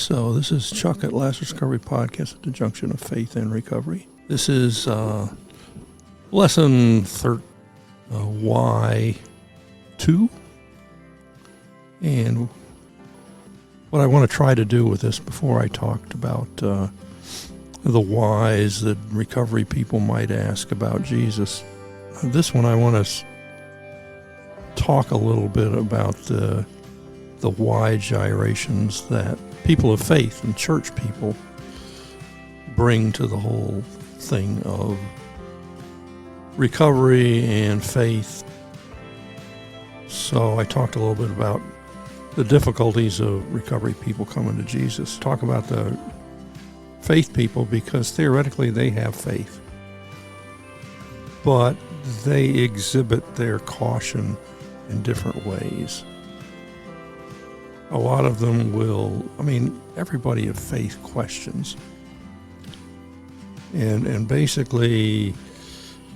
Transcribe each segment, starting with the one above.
So this is Chuck at Lazarus Recovery Podcast at the junction of faith and recovery. This is lesson Y2. And what I want to try to do with this, before I talked about the whys that recovery people might ask about Jesus, this one I want to talk a little bit about the why gyrations that people of faith and church people bring to the whole thing of recovery and faith. So I talked a little bit about the difficulties of recovery people coming to Jesus. Talk about the faith people because theoretically they have faith, but they exhibit their caution in different ways. A lot of them will, everybody of faith questions. And basically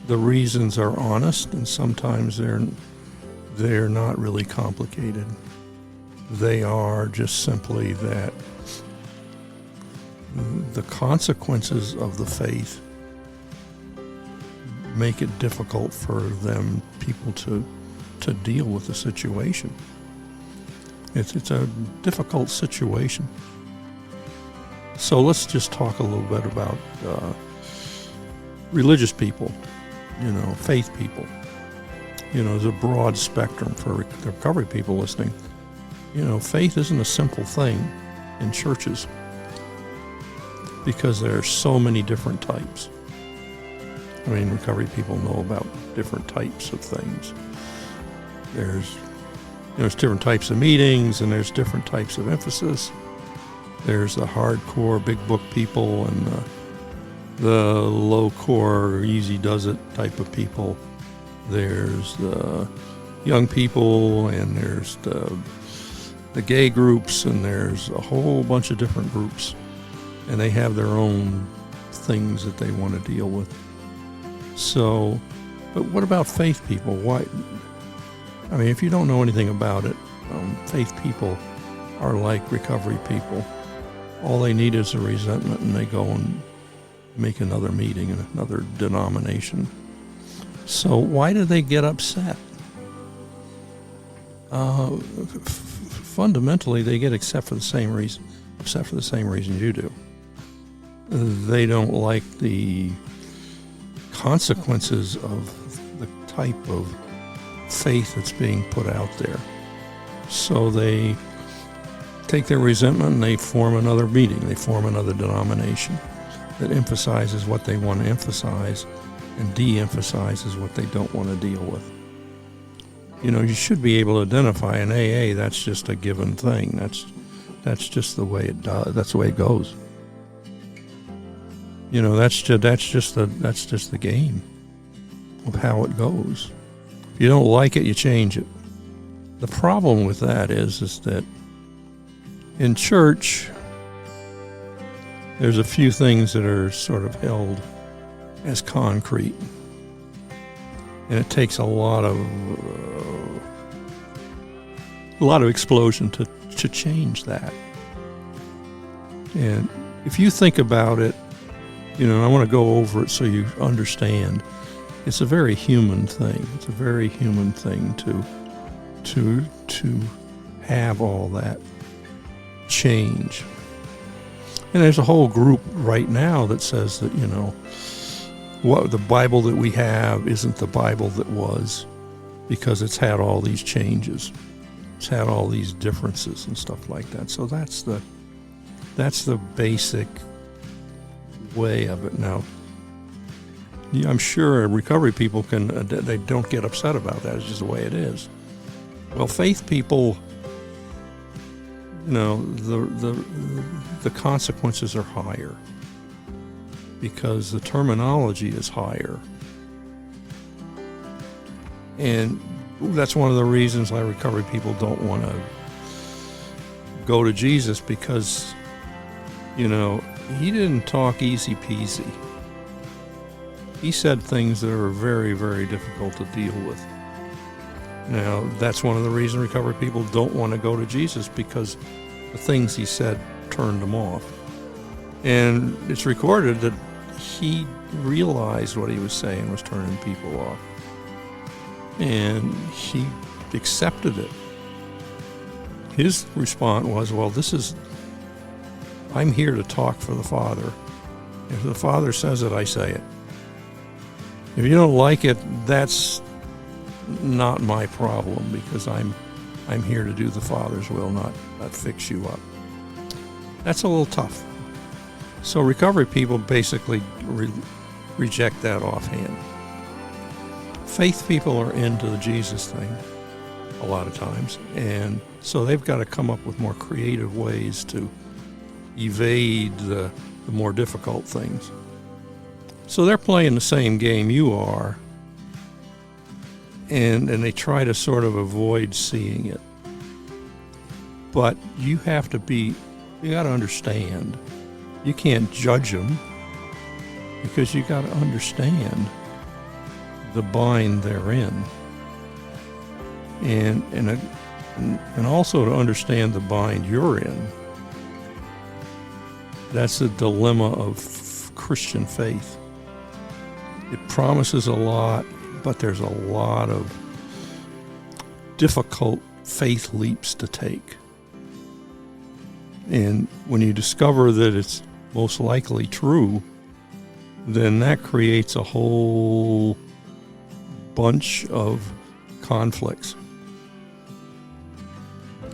the reasons are honest, and sometimes they're not really complicated. They are just simply that the consequences of the faith make it difficult for people to deal with the situation. It's a difficult situation. So let's just talk a little bit about religious people, faith people. There's a broad spectrum for recovery people listening. Faith isn't a simple thing in churches because there are so many different types. Recovery people know about different types of things. There's different types of meetings, and there's different types of emphasis. There's the hardcore big book people and the low core easy does it type of people. There's the young people, and there's the gay groups, and there's a whole bunch of different groups, and they have their own things that they want to deal with. So, but what about faith people? Why? If you don't know anything about it, faith people are like recovery people. All they need is a resentment, and they go and make another meeting in another denomination. So why do they get upset? Fundamentally, they get upset for the same reason you do. They don't like the consequences of the type of faith that's being put out there. So they take their resentment and they form another meeting. They form another denomination that emphasizes what they want to emphasize and de-emphasizes what they don't want to deal with. You should be able to identify in AA, that's just a given thing. That's just the way it does. That's the way it goes. That's just the game of how it goes. If you don't like it, you change it. The problem with that is that in church, there's a few things that are sort of held as concrete. And it takes a lot of explosion to change that. And if you think about it, I want to go over it so you understand. It's a very human thing. It's a very human thing to have all that change. And there's a whole group right now that says that, what the Bible that we have isn't the Bible that was, because it's had all these changes. It's had all these differences and stuff like that. So that's the basic way of it. Now, I'm sure recovery people they don't get upset about that. It's just the way it is. Well, faith people, the consequences are higher because the terminology is higher. And that's one of the reasons why recovery people don't want to go to Jesus, because, he didn't talk easy peasy. He said things that are very, very difficult to deal with. Now, that's one of the reasons recovery people don't want to go to Jesus, because the things he said turned him off. And it's recorded that he realized what he was saying was turning people off. And he accepted it. His response was, well, I'm here to talk for the Father. If the Father says it, I say it. If you don't like it, that's not my problem, because I'm here to do the Father's will, not fix you up. That's a little tough. So recovery people basically reject that offhand. Faith people are into the Jesus thing a lot of times, and so they've got to come up with more creative ways to evade the more difficult things. So they're playing the same game you are, and they try to sort of avoid seeing it. But you got to understand. You can't judge them, because you got to understand the bind they're in. And also to understand the bind you're in. That's the dilemma of Christian faith. It promises a lot, but there's a lot of difficult faith leaps to take. And when you discover that it's most likely true, then that creates a whole bunch of conflicts.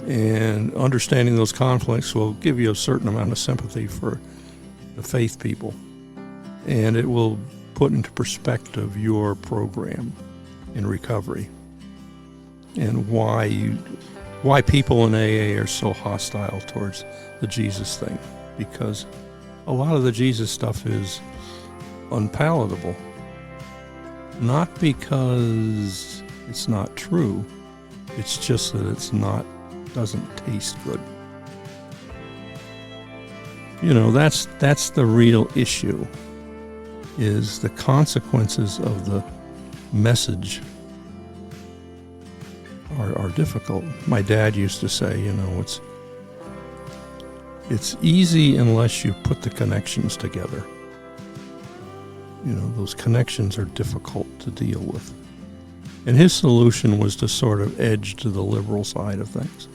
And understanding those conflicts will give you a certain amount of sympathy for the faith people. And it will put into perspective your program in recovery and why people in AA are so hostile towards the Jesus thing. Because a lot of the Jesus stuff is unpalatable. Not because it's not true, it's just that doesn't taste good. That's the real issue, is the consequences of the message are difficult. My dad used to say, it's easy unless you put the connections together. Those connections are difficult to deal with. And his solution was to sort of edge to the liberal side of things.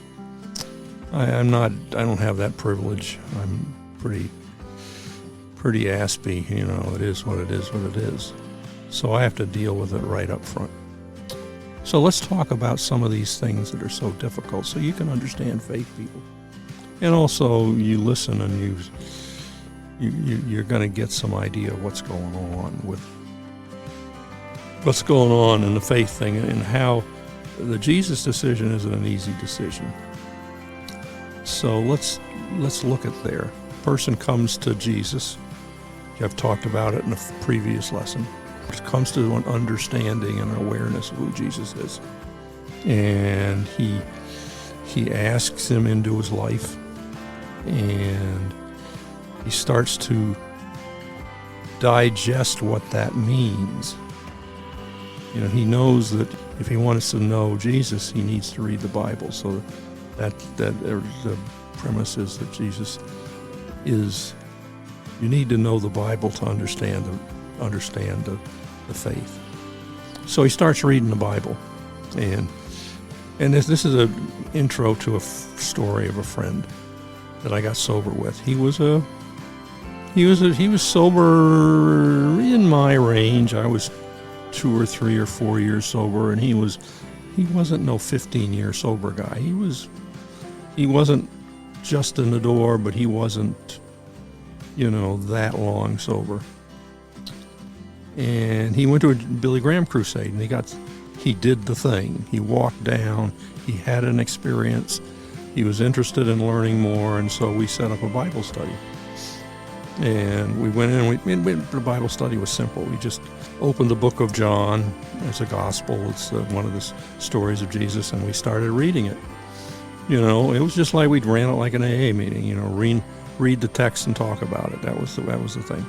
I don't have that privilege. I'm pretty aspy, it is what it is. So I have to deal with it right up front. So let's talk about some of these things that are so difficult so you can understand faith people. And also you listen and you're going to get some idea of what's going on in the faith thing, and how the Jesus decision isn't an easy decision. So let's look at there. Person comes to Jesus. I've talked about it in a previous lesson. It comes to an understanding and awareness of who Jesus is. And he asks him into his life, and he starts to digest what that means. He knows that if he wants to know Jesus, he needs to read the Bible. So that the premise is that Jesus is, you need to know the Bible to understand the faith. So he starts reading the Bible, and this is an intro to a story of a friend that I got sober with. He was sober in my range. I was 2 or 3 or 4 years sober, and he wasn't no 15-year sober guy. He wasn't just in the door, but he wasn't that long sober. And he went to a Billy Graham crusade, and he did the thing. He walked down, he had an experience, he was interested in learning more, and so we set up a Bible study. And we went in, the Bible study was simple. We just opened the book of John. It's a gospel. It's one of the stories of Jesus, and we started reading it. It was just like we'd ran it like an AA meeting, read the text and talk about it. That was the thing.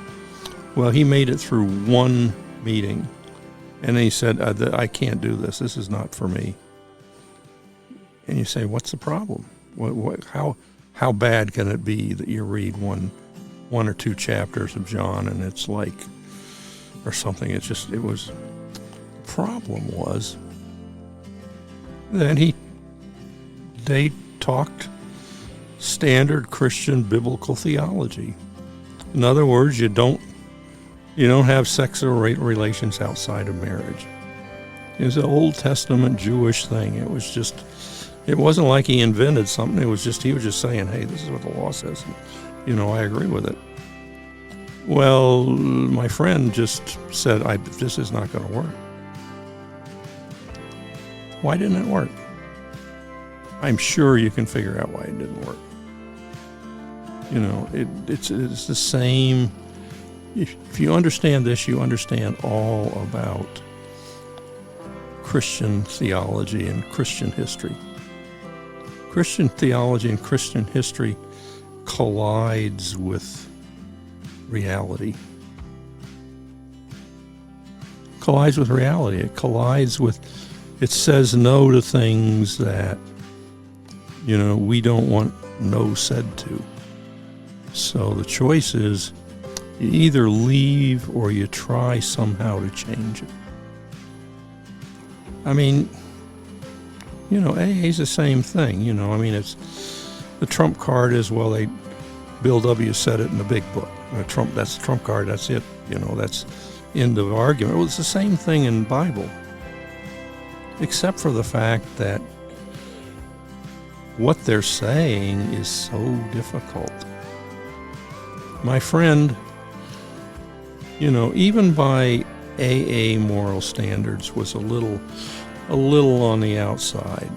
Well, he made it through one meeting, and then he said, I can't do this. This is not for me. And you say, what's the problem? how bad can it be that you read one or two chapters of John and it's like, or something. The problem was that they talked standard Christian biblical theology. In other words, you don't have sexual relations outside of marriage. It was an Old Testament Jewish thing. It wasn't like he invented something. He was just saying, hey, this is what the law says. And, I agree with it. Well, my friend just said, this is not going to work. Why didn't it work? I'm sure you can figure out why it didn't work. It's the same. If you understand this, you understand all about Christian theology and Christian history. Christian theology and Christian history collides with reality. Collides with reality. It says no to things that, we don't want no said to. So the choice is you either leave or you try somehow to change it. I mean, AA is the same thing. It's the trump card is, Bill W. said it in the big book. That's the trump card, that's it. That's end of argument. Well, it's the same thing in the Bible, except for the fact that what they're saying is so difficult. My friend, even by AA moral standards, was a little on the outside.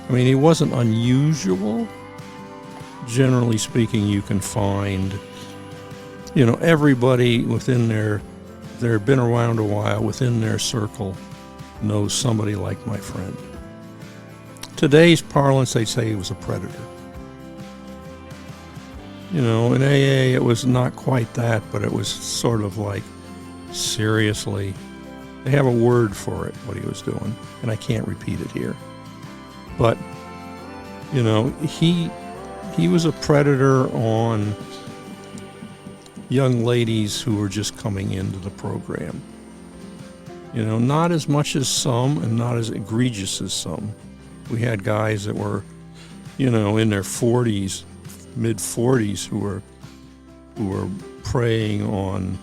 I mean, he wasn't unusual. Generally speaking, you can find, everybody within they've been around a while, within their circle, knows somebody like my friend. Today's parlance, they'd say he was a predator. In AA, it was not quite that, but it was sort of like, seriously, they have a word for it, what he was doing, and I can't repeat it here. But, he was a predator on young ladies who were just coming into the program. Not as much as some and not as egregious as some. We had guys that were, in their 40s, mid-40s, who were preying on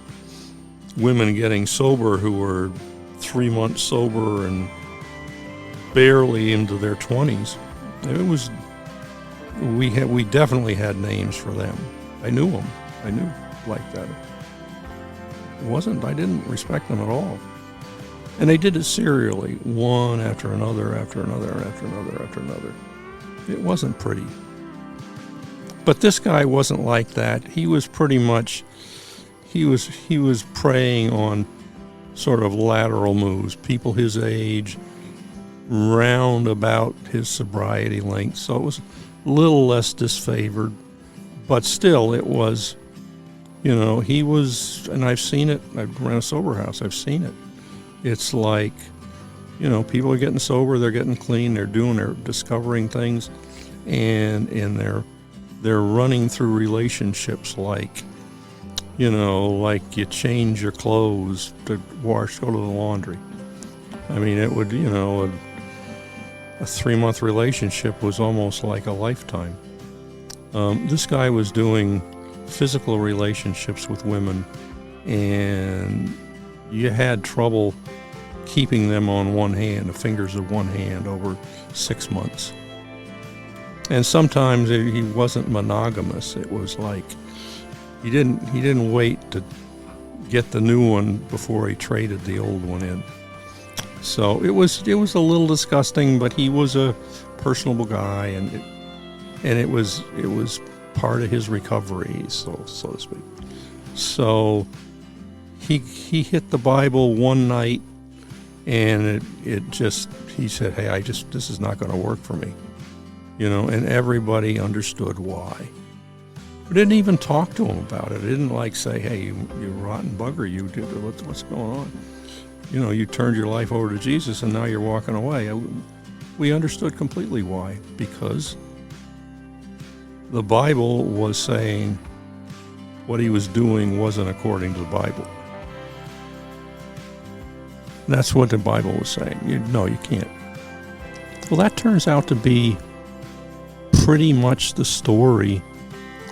women getting sober who were 3 months sober and barely into their 20s. We definitely had names for them. I knew them. I knew like that. I didn't respect them at all. And they did it serially, one after another, after another, after another, after another. It wasn't pretty. But this guy wasn't like that. He was pretty much, he was preying on sort of lateral moves, people his age, round about his sobriety length. So it was a little less disfavored, but still it was, he was, and I've seen it, I've run a sober house, I've seen it. It's like, people are getting sober, they're getting clean, they're discovering things, and they're running through relationships like, like you change your clothes to go to the laundry. I mean, it would, a 3-month relationship was almost like a lifetime. This guy was doing physical relationships with women, and you had trouble keeping them on one hand, the fingers of one hand, over 6 months. And sometimes he wasn't monogamous. It was like he didn't wait to get the new one before he traded the old one in. So it was a little disgusting, but he was a personable guy, and it was part of his recovery, so to speak. So he hit the Bible one night, and he said, hey, this is not going to work for me. And everybody understood why. We didn't even talk to him about it. I didn't say, hey, you rotten bugger, what's going on? You turned your life over to Jesus and now you're walking away. We understood completely why. Because the Bible was saying what he was doing wasn't according to the Bible. That's what the Bible was saying. No, you can't. Well, that turns out to be pretty much the story.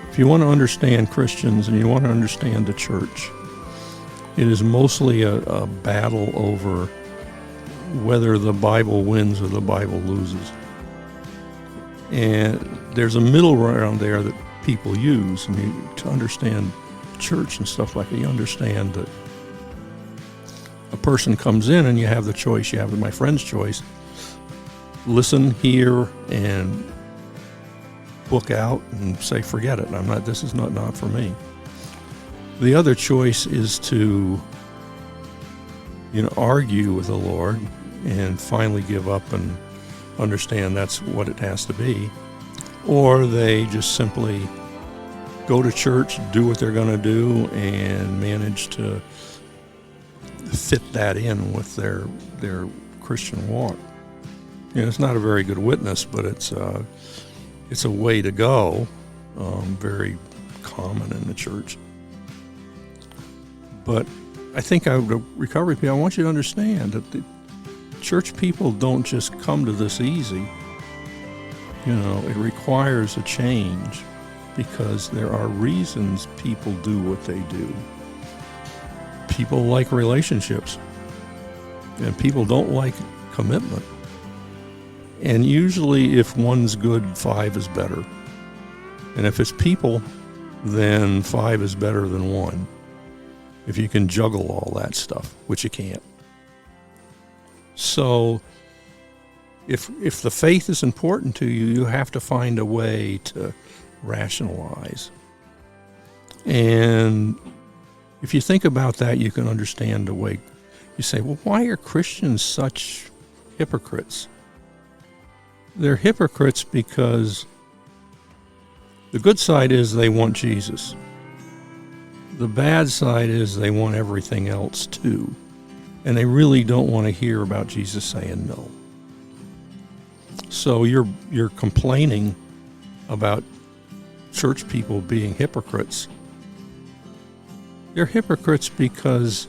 If you want to understand Christians and you want to understand the church, it is mostly a battle over whether the Bible wins or the Bible loses. And there's a middle ground there that people use. I mean, to understand church and stuff like that, you understand that a person comes in and you have the choice. You have my friend's choice. Listen, hear, and book out and say, forget it. This is not for me. The other choice is to, argue with the Lord and finally give up and understand that's what it has to be. Or they just simply go to church, do what they're going to do, and manage to fit that in with their Christian walk. It's not a very good witness, but it's a way to go, very common in the church. But I think the recovery people, I want you to understand that the church people don't just come to this easy. It requires a change because there are reasons people do what they do. People like relationships, and people don't like commitment. And usually if one's good, 5 is better. And if it's people, then 5 is better than 1. If you can juggle all that stuff, which you can't. So if the faith is important to you, you have to find a way to rationalize. And if you think about that, you can understand the way you say, well, why are Christians such hypocrites? They're hypocrites because the good side is they want Jesus. The bad side is they want everything else too. And they really don't want to hear about Jesus saying no. So you're complaining about church people being hypocrites. They're hypocrites because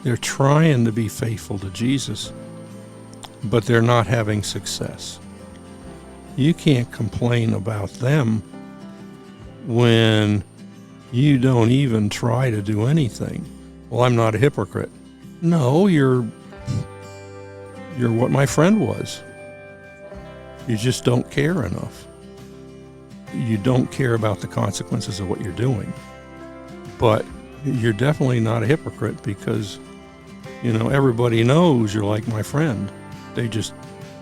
they're trying to be faithful to Jesus, but they're not having success. You can't complain about them when you don't even try to do anything. Well, I'm not a hypocrite. No, you're what my friend was. You just don't care enough. You don't care about the consequences of what you're doing. But you're definitely not a hypocrite because, everybody knows you're like my friend. They just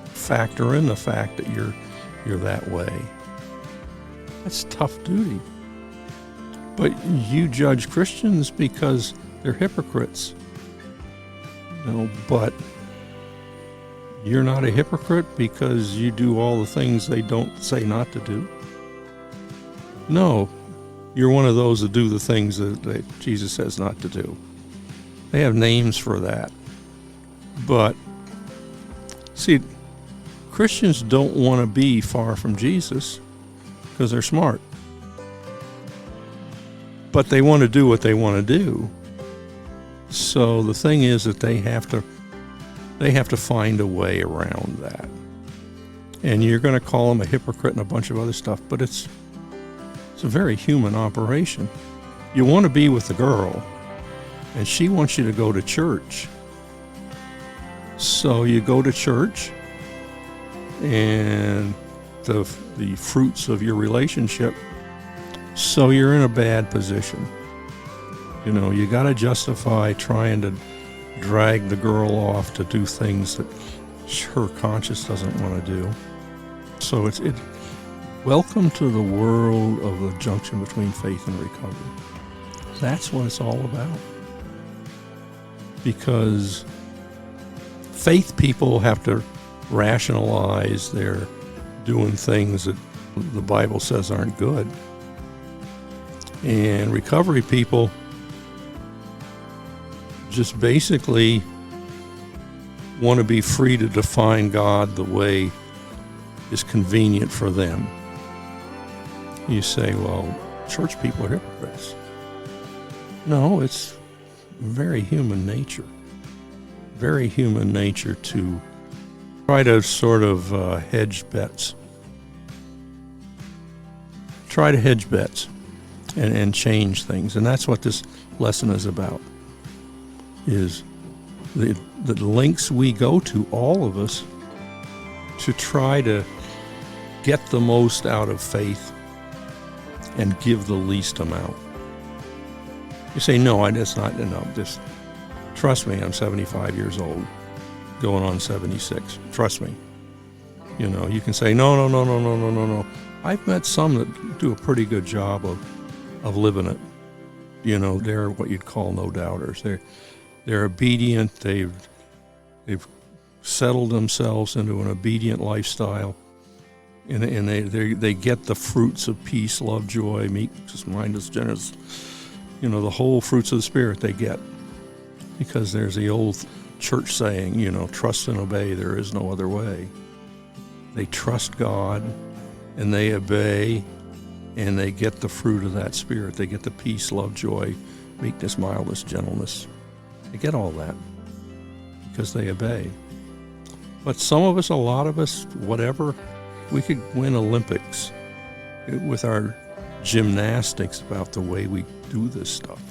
factor in the fact that you're that way. That's tough duty. But you judge Christians because they're hypocrites. But you're not a hypocrite because you do all the things they don't say not to do. No, you're one of those that do the things that Jesus says not to do. They have names for that. But, see, Christians don't want to be far from Jesus because they're smart. But they want to do what they want to do. So the thing is that they have to find a way around that. And you're going to call them a hypocrite and a bunch of other stuff, but it's a very human operation. You want to be with the girl, and she wants you to go to church. So you go to church, and the fruits of your relationship, so you're in a bad position. You got to justify trying to drag the girl off to do things that her conscience doesn't want to do. So it's welcome to the world of the junction between faith and recovery. That's what it's all about. Because faith people have to rationalize they're doing things that the Bible says aren't good. And recovery people just basically want to be free to define God the way is convenient for them. You say, well, church people are hypocrites. No, it's very human nature. Very human nature to try to sort of hedge bets. Try to hedge bets and change things. And that's what this lesson is about, is the lengths we go to, all of us, to try to get the most out of faith and give the least amount. You say, no, that's not enough. Just trust me, I'm 75 years old, going on 76. Trust me. You know, you can say, no. I've met some that do a pretty good job of living it. You know, they're what you'd call no doubters. They're obedient. They've settled themselves into an obedient lifestyle, and they get the fruits of peace, love, joy, meekness, mindless, generous. You know, the whole fruits of the Spirit they get, because there's the old church saying, you know, trust and obey. There is no other way. They trust God, and they obey, and they get the fruit of that Spirit. They get the peace, love, joy, meekness, mildness, gentleness. They get all that because they obey. But some of us, a lot of us, whatever, we could win Olympics with our gymnastics about the way we do this stuff.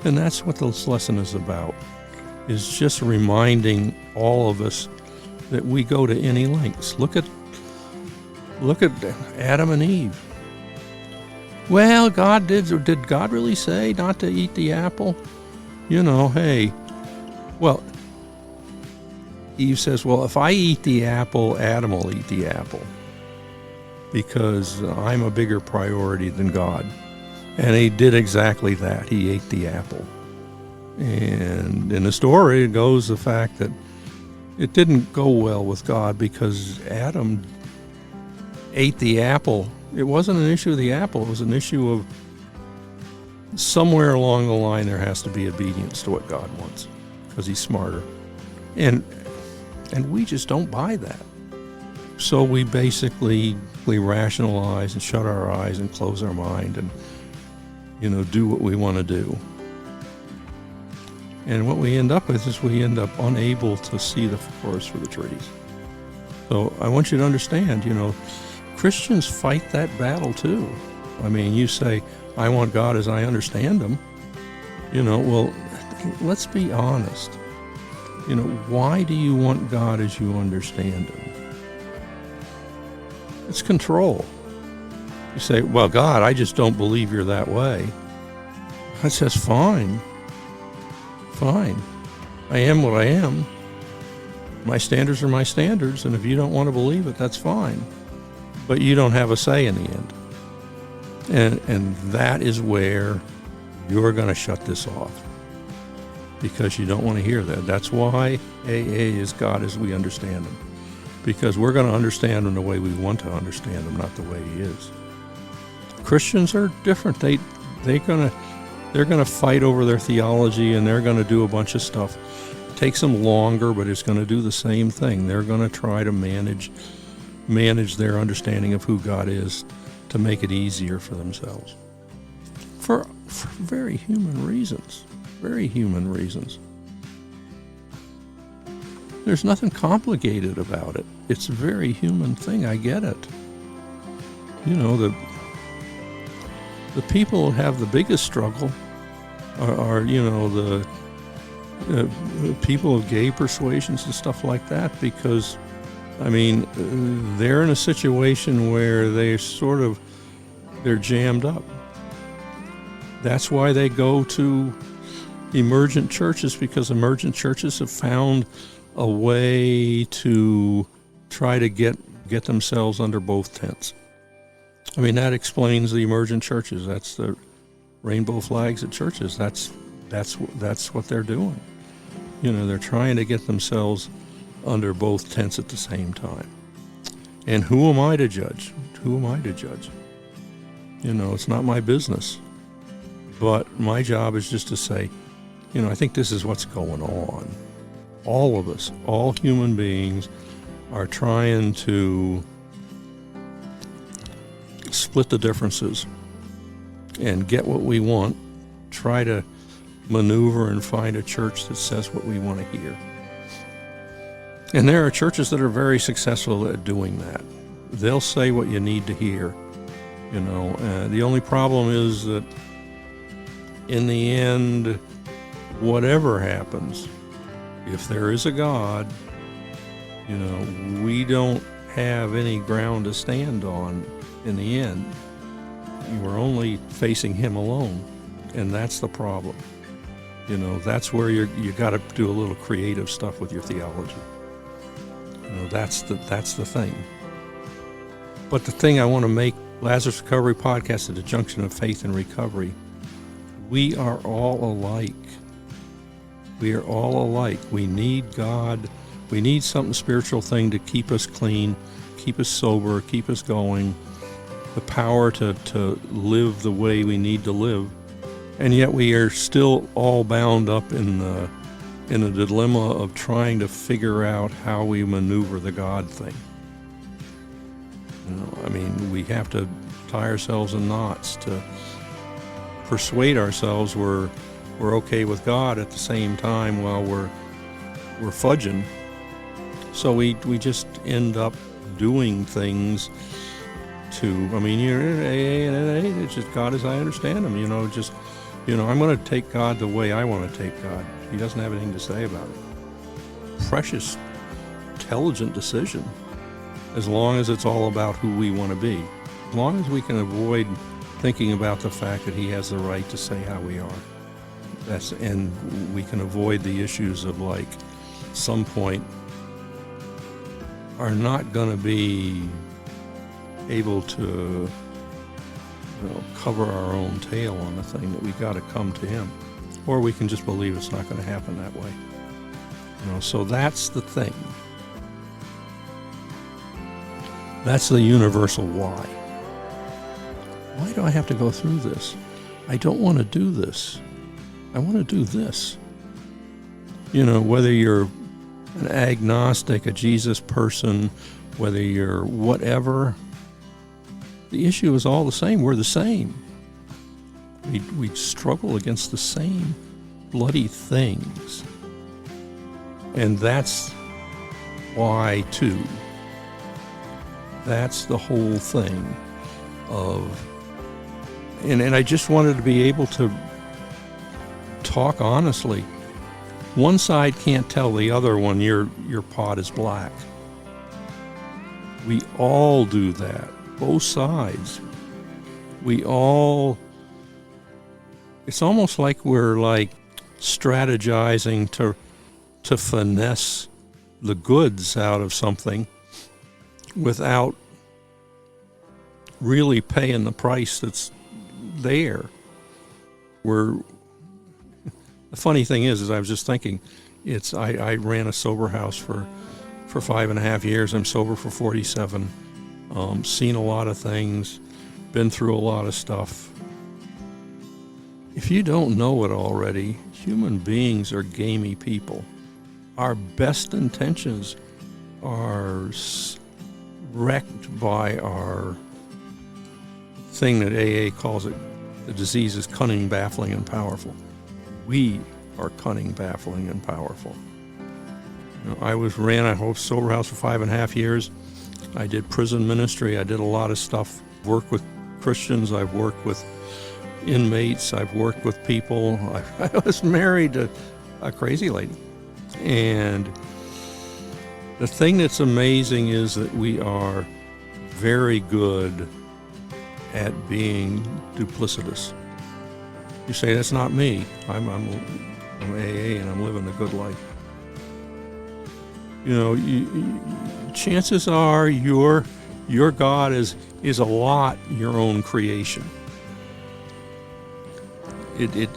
And that's what this lesson is about, is just reminding all of us that we go to any lengths. Look at Adam and Eve. Well, did God really say not to eat the apple? You know, hey, well, Eve says, well, if I eat the apple, Adam will eat the apple, because I'm a bigger priority than God. And he did exactly that. He ate the apple. And in the story, it goes the fact that it didn't go well with God because Adam ate the apple. It wasn't an issue of the apple. It was an issue of somewhere along the line there has to be obedience to what God wants, because he's smarter. And we just don't buy that. So we basically rationalize and shut our eyes and close our mind and, you know, do what we want to do. And what we end up with is we end up unable to see the forest for the trees. So I want you to understand, you know, Christians fight that battle too. I mean, you say, I want God as I understand him. You know, well, let's be honest. You know, why do you want God as you understand him? It's control. You say, well, God, I just don't believe you're that way. I says, fine. I am what I am. My standards are my standards, and if you don't want to believe it, that's fine. But you don't have a say in the end. And that is where you're going to shut this off, because you don't want to hear that. That's why AA is God as we understand him, because we're going to understand him the way we want to understand him, not the way he is. Christians are different. They're going to fight over their theology, and they're going to do a bunch of stuff. It takes them longer, but it's going to do the same thing. They're going to try to manage their understanding of who God is to make it easier for themselves. For very human reasons. Very human reasons. There's nothing complicated about it. It's a very human thing. I get it. You know, the people who have the biggest struggle are you know, the people of gay persuasions and stuff like that, because, I mean, they're in a situation where they're jammed up. That's why they go to emergent churches, because emergent churches have found a way to try to get themselves under both tents. I mean, that explains the emergent churches. That's the rainbow flags at churches. That's what they're doing. You know, they're trying to get themselves under both tents at the same time. And who am I to judge? Who am I to judge? You know, it's not my business. But my job is just to say, you know, I think this is what's going on. All of us, all human beings, are trying to split the differences and get what we want, try to maneuver and find a church that says what we want to hear. And there are churches that are very successful at doing that. They'll say what you need to hear, you know. The only problem is that in the end, whatever happens, if there is a God, you know, we don't have any ground to stand on in the end. We're only facing him alone, and that's the problem. You know, that's where you got to do a little creative stuff with your theology. You know, that's the thing. But the thing I want to make Lazarus Recovery Podcast at the junction of faith and recovery, we are all alike. We are all alike. We need God. We need something spiritual thing to keep us clean, keep us sober, keep us going, the power to live the way we need to live. And yet we are still all bound up in a dilemma of trying to figure out how we maneuver the God thing. You know, I mean, we have to tie ourselves in knots to persuade ourselves we're okay with God at the same time while we're fudging. So we just end up doing things to, I mean, you're in AA and NA, it's just God as I understand him, you know, just, you know, I'm going to take God the way I want to take God. He doesn't have anything to say about it. Precious, intelligent decision, as long as it's all about who we want to be. As long as we can avoid thinking about the fact that he has the right to say how we are. And we can avoid the issues of, like, some point are not going to be able to, you know, cover our own tail on the thing, that we got to come to him. Or we can just believe it's not going to happen that way. You know, so that's the thing. That's the universal why. Why do I have to go through this? I don't want to do this. I want to do this. You know, whether you're an agnostic, a Jesus person, whether you're whatever, the issue is all the same. We're the same. We struggle against the same bloody things. And that's why, too. That's the whole thing of, and I just wanted to be able to talk honestly. One side can't tell the other one your pot is black. We all do that, both sides. We all, it's almost like we're like strategizing to finesse the goods out of something without really paying the price that's there. The funny thing is I was just thinking, I ran a sober house for 5.5 years. I'm sober for 47. Seen a lot of things, been through a lot of stuff. If you don't know it already, human beings are gamey people. Our best intentions are wrecked by our thing that AA calls it, the disease is cunning, baffling, and powerful. We are cunning, baffling, and powerful. You know, I ran a sober house for 5.5 years. I did prison ministry. I did a lot of stuff. Worked with Christians. I've worked with inmates. I've worked with people. I was married to a crazy lady. And the thing that's amazing is that we are very good at being duplicitous. You say, that's not me. I'm AA and I'm living a good life. You know, chances are your God is a lot your own creation.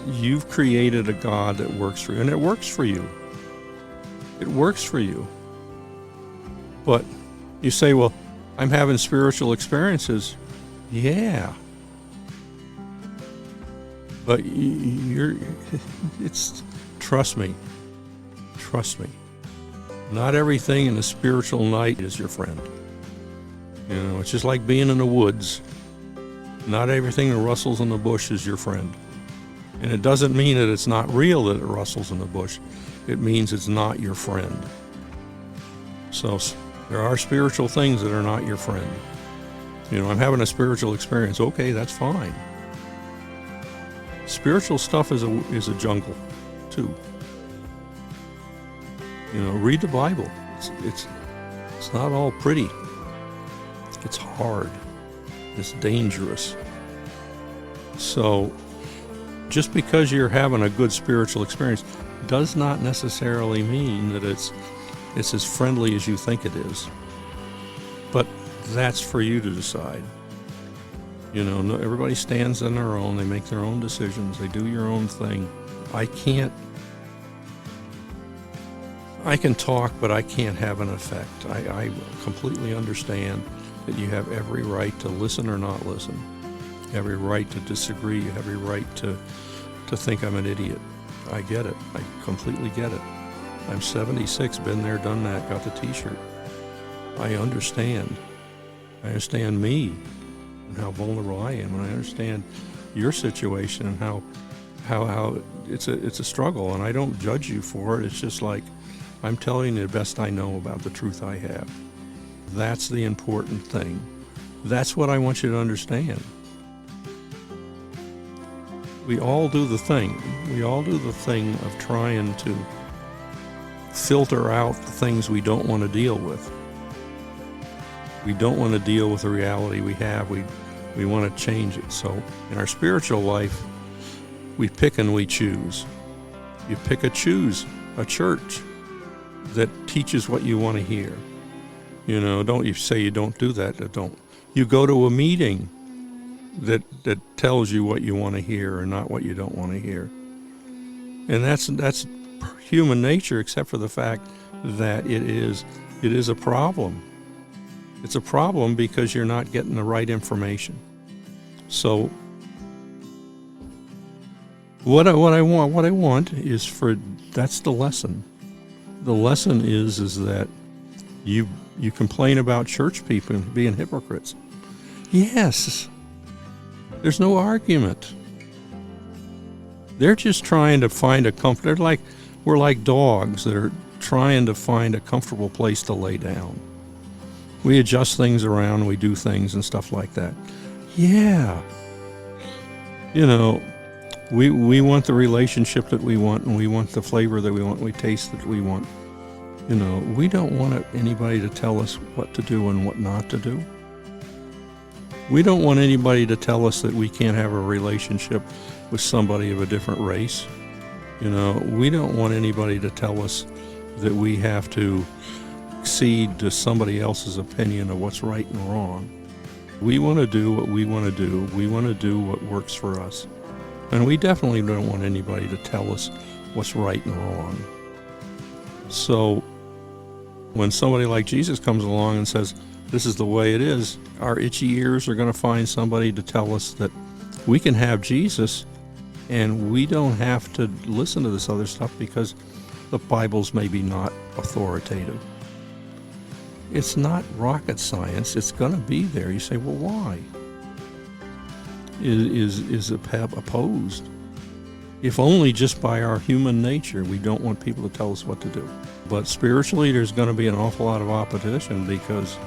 You've created a God that works for you, and it works for you. It works for you. But you say, well, I'm having spiritual experiences. Yeah. But trust me. Not everything in the spiritual night is your friend. You know, it's just like being in the woods. Not everything that rustles in the bush is your friend. And it doesn't mean that it's not real that it rustles in the bush. It means it's not your friend. So there are spiritual things that are not your friend. I'm having a spiritual experience. Okay, that's fine. Spiritual stuff is a jungle, too. Read the Bible. It's not all pretty. It's hard. It's dangerous. So just because you're having a good spiritual experience does not necessarily mean that it's as friendly as you think it is. But that's for you to decide. Everybody stands on their own. They make their own decisions. They do your own thing. I can talk, but I can't have an effect. I completely understand that you have every right to listen or not listen. You have every right to disagree. You have every right to think I'm an idiot. I get it. I completely get it. I'm 76, been there, done that, got the T-shirt. I understand. I understand me and how vulnerable I am, and I understand your situation and how it's a struggle, and I don't judge you for it. It's just like I'm telling you the best I know about the truth I have. That's the important thing. That's what I want you to understand. We all do the thing. We all do the thing of trying to filter out the things we don't want to deal with. We don't want to deal with the reality we have. We want to change it. So in our spiritual life, we pick and we choose. You choose a church that teaches what you want to hear. Don't you say you don't do that. Don't. You go to a meeting that tells you what you want to hear and not what you don't want to hear. And that's human nature, except for the fact that it is a problem. It's a problem because you're not getting the right information. So what I want is that's the lesson. The lesson is that you complain about church people being hypocrites. Yes. There's no argument. They're just trying to find a comfort. We're like dogs that are trying to find a comfortable place to lay down. We adjust things around, we do things and stuff like that. Yeah. We want the relationship that we want, and we want the flavor that we want, we taste that we want. We don't want anybody to tell us what to do and what not to do. We don't want anybody to tell us that we can't have a relationship with somebody of a different race. We don't want anybody to tell us that we have to accede to somebody else's opinion of what's right and wrong. We want to do what we want to do. We want to do what works for us. And we definitely don't want anybody to tell us what's right and wrong. So when somebody like Jesus comes along and says, this is the way it is, our itchy ears are going to find somebody to tell us that we can have Jesus and we don't have to listen to this other stuff because the Bible's maybe not authoritative. It's not rocket science. It's going to be there. You say, well, why? Is opposed. If only just by our human nature, we don't want people to tell us what to do. But spiritually, there's going to be an awful lot of opposition because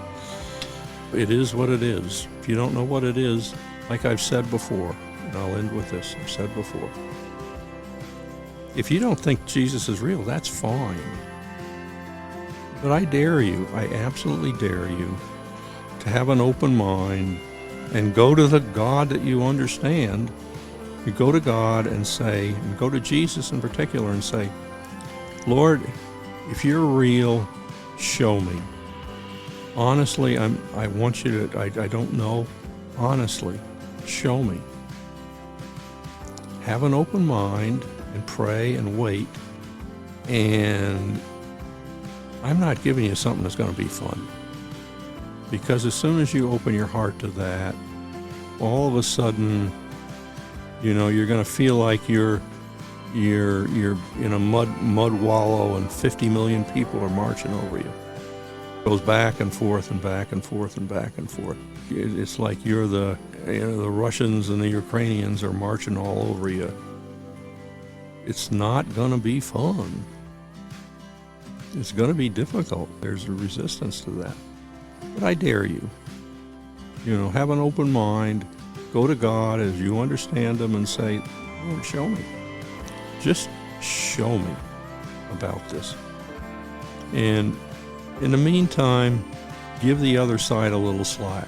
it is what it is. If you don't know what it is, like I've said before, and I'll end with this, I've said before, if you don't think Jesus is real, that's fine. But I dare you, I absolutely dare you to have an open mind and go to the God that you understand. You go to God and say, and go to Jesus in particular and say, Lord, if you're real, show me. Honestly, I want you to, I don't know. Honestly, show me. Have an open mind and pray and wait. And I'm not giving you something that's going to be fun. Because as soon as you open your heart to that, all of a sudden, you're going to feel like you're in a mud wallow and 50 million people are marching over you. goes back and forth and back and forth and back and forth. It's like you're the Russians and the Ukrainians are marching all over you. It's not going to be fun. It's going to be difficult. There's a resistance to that. But I dare you. Have an open mind. Go to God as you understand Him and say, Lord, show me. Just show me about this. And in the meantime, give the other side a little slack.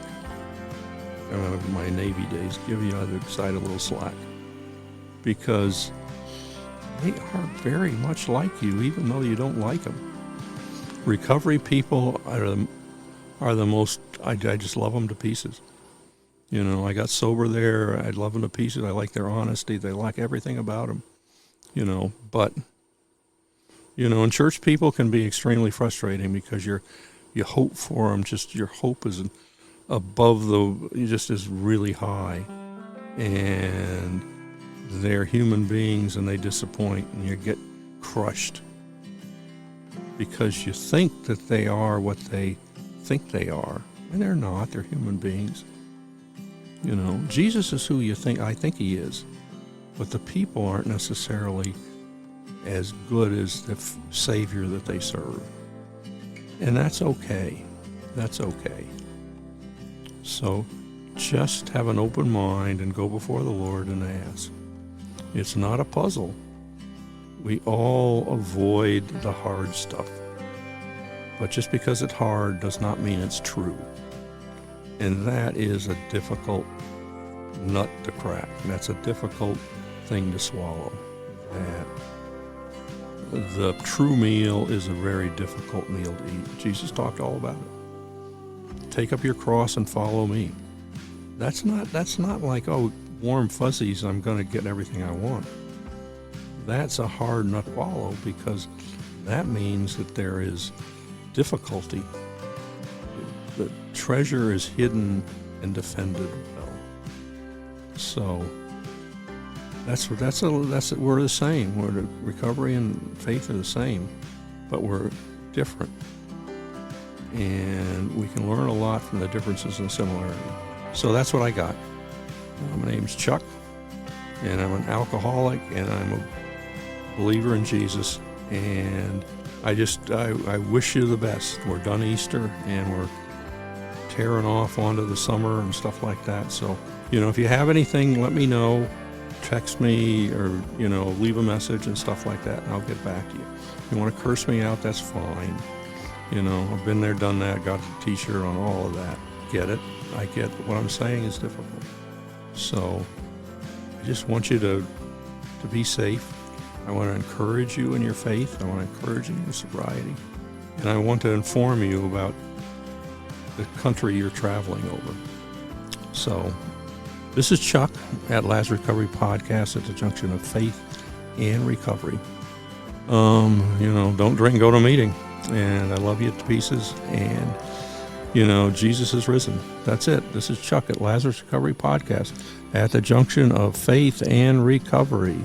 My Navy days, give the other side a little slack. Because they are very much like you, even though you don't like them. Recovery people are the most, I just love them to pieces. I got sober there, I love them to pieces. I like their honesty, they like everything about them. But, and church people can be extremely frustrating because you hope for them, just your hope is above just is really high. And they're human beings and they disappoint and you get crushed because you think that they are what they think they are, and they're not. They're human beings. Jesus is who I think He is, but the people aren't necessarily as good as the Savior that they serve, and that's okay. That's okay. So just have an open mind and go before the Lord and ask. It's not a puzzle. We all avoid the hard stuff. But just because it's hard does not mean it's true. And that is a difficult nut to crack. That's a difficult thing to swallow. That the true meal is a very difficult meal to eat. Jesus talked all about it. Take up your cross and follow me. That's not like, warm fuzzies, I'm going to get everything I want. That's a hard nut to swallow because that means that there is difficulty. The treasure is hidden and defended well. So we're the same. Recovery and faith are the same, but we're different. And we can learn a lot from the differences and similarities. So that's what I got. My name's Chuck, and I'm an alcoholic, and I'm a believer in Jesus, and I wish you the best. We're done Easter, and we're tearing off onto the summer and stuff like that. So, if you have anything, let me know. Text me or, leave a message and stuff like that, and I'll get back to you. If you want to curse me out, that's fine. I've been there, done that, got the t-shirt on, all of that. Get it? I get what I'm saying is difficult. So I just want you to be safe. I want to encourage you in your faith. I want to encourage you in your sobriety. And I want to inform you about the country you're traveling over. So this is Chuck at Laz Recovery Podcast at the junction of faith and recovery. Don't drink, go to a meeting. And I love you to pieces. And, Jesus is risen. That's it. This is Chuck at Lazarus Recovery Podcast at the junction of faith and recovery.